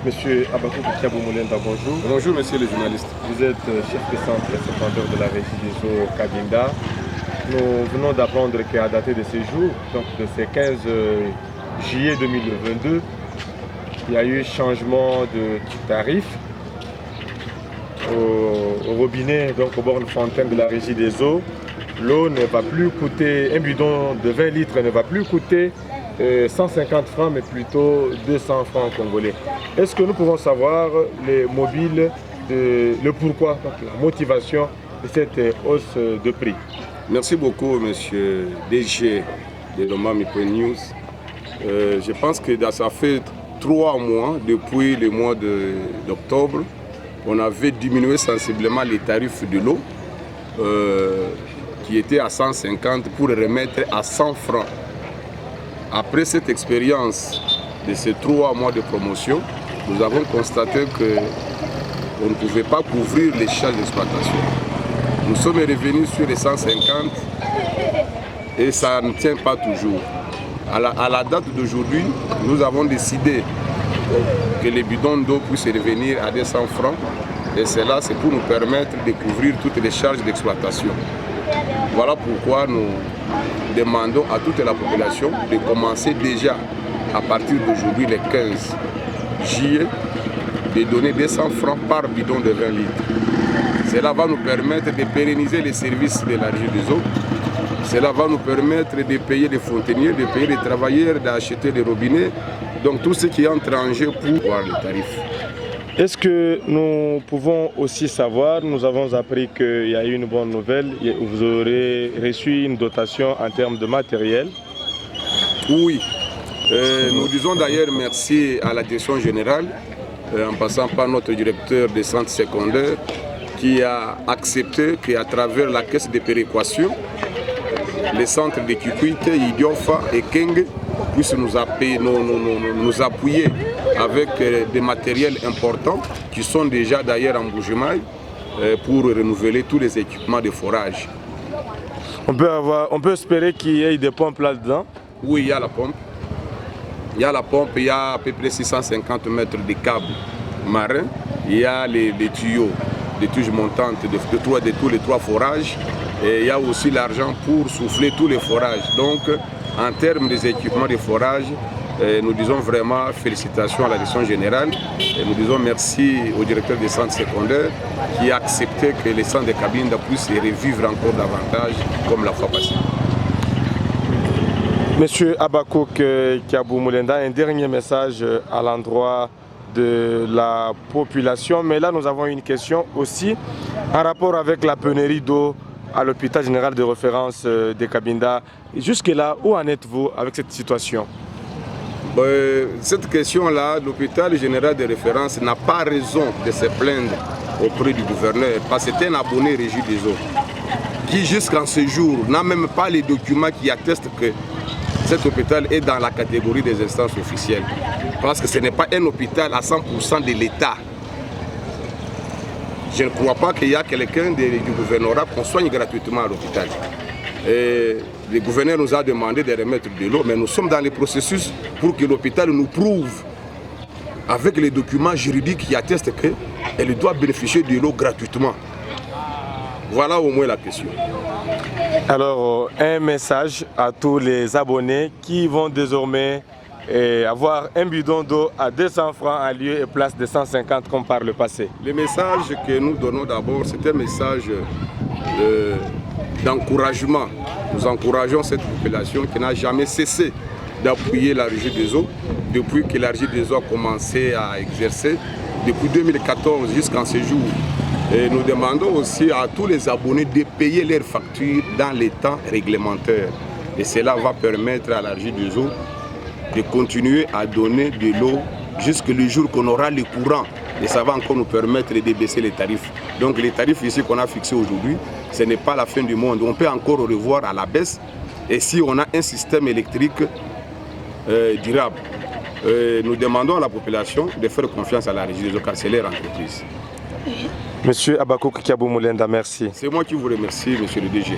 Monsieur Abakou Kiabou Moulenda, bonjour. Bonjour, monsieur le journaliste. Vous êtes chef de centre répondeur de la régie des eaux Cabinda. Nous venons d'apprendre qu'à dater de ces jours, donc de ces 15 juillet 2022, il y a eu changement de tarif au robinet, donc aux bornes fontaines de la régie des eaux. L'eau ne va plus coûter, un bidon de 20 litres ne va plus coûter 150 francs, mais plutôt 200 francs congolais. Est-ce que nous pouvons savoir les mobiles, le pourquoi, donc la motivation de cette hausse de prix? Merci beaucoup, monsieur DG de Loma Micro News. Je pense que ça fait 3 mois, depuis le mois d'octobre, on avait diminué sensiblement les tarifs de l'eau, qui étaient à 150 pour remettre à 100 francs. Après cette expérience de ces 3 mois de promotion, nous avons constaté qu'on ne pouvait pas couvrir les charges d'exploitation. Nous sommes revenus sur les 150 et ça ne tient pas toujours. À la date d'aujourd'hui, nous avons décidé que les bidons d'eau puissent revenir à 200 francs et cela, c'est pour nous permettre de couvrir toutes les charges d'exploitation. Voilà pourquoi nous demandons à toute la population de commencer déjà à partir d'aujourd'hui, le 15 juillet, de donner 200 francs par bidon de 20 litres. Cela va nous permettre de pérenniser les services de la régie des eaux. Cela va nous permettre de payer les fontainiers, de payer les travailleurs, d'acheter les robinets. Donc tout ce qui entre en jeu pour voir les tarifs. Est-ce que nous pouvons aussi savoir, nous avons appris qu'il y a eu une bonne nouvelle, vous aurez reçu une dotation en termes de matériel? Oui, nous disons d'ailleurs merci à la direction générale, en passant par notre directeur des centres secondaires, qui a accepté qu'à travers la caisse de péréquation, les centres de Kikwite, Idiofa et Kenge puissent nous appuyer avec des matériels importants qui sont déjà d'ailleurs en Bujimaï pour renouveler tous les équipements de forage. On peut espérer qu'il y ait des pompes là-dedans? Oui, il y a la pompe. Il y a la pompe, il y a à peu près 650 mètres de câbles marins. Il y a les tuyaux, des tiges montantes de tous les 3 forages. Et il y a aussi l'argent pour souffler tous les forages. Donc, en termes des équipements de forage, nous disons vraiment félicitations à la direction générale. Et nous disons merci au directeur des centres secondaires qui a accepté que les centres de Cabinda puissent revivre encore davantage comme la fois passée. Monsieur Abakou Kiabou Moulenda, un dernier message à l'endroit de la population. Mais là, nous avons une question aussi en rapport avec la pénurie d'eau à l'hôpital général de référence de Cabinda. Jusque-là, où en êtes-vous avec cette situation? Cette question-là, l'hôpital général de référence n'a pas raison de se plaindre auprès du gouverneur parce que c'est un abonné régie des eaux qui jusqu'en ce jour n'a même pas les documents qui attestent que cet hôpital est dans la catégorie des instances officielles. Parce que ce n'est pas un hôpital à 100% de l'État. Je ne crois pas qu'il y a quelqu'un du gouvernorat qu'on soigne gratuitement à l'hôpital. Le gouverneur nous a demandé de remettre de l'eau, mais nous sommes dans le processus pour que l'hôpital nous prouve, avec les documents juridiques qui attestent qu'elle doit bénéficier de l'eau gratuitement. Voilà au moins la question. Alors, un message à tous les abonnés qui vont désormais avoir un bidon d'eau à 200 francs en lieu et place de 150 comme par le passé. Le message que nous donnons d'abord, c'est un message d'encouragement. Nous encourageons cette population qui n'a jamais cessé d'appuyer la régie des eaux depuis que la régie des eaux a commencé à exercer, depuis 2014 jusqu'en ce jour. Et nous demandons aussi à tous les abonnés de payer leurs factures dans les temps réglementaires. Et cela va permettre à la régie des eaux de continuer à donner de l'eau jusqu'au jour qu'on aura le courant. Et ça va encore nous permettre de baisser les tarifs. Donc les tarifs ici qu'on a fixés aujourd'hui, ce n'est pas la fin du monde. On peut encore revoir à la baisse. Et si on a un système électrique durable, nous demandons à la population de faire confiance à la régie des eaux car c'est leur entreprise. Monsieur Abakou Kiabou Moulenda, merci. C'est moi qui vous remercie, monsieur le DG.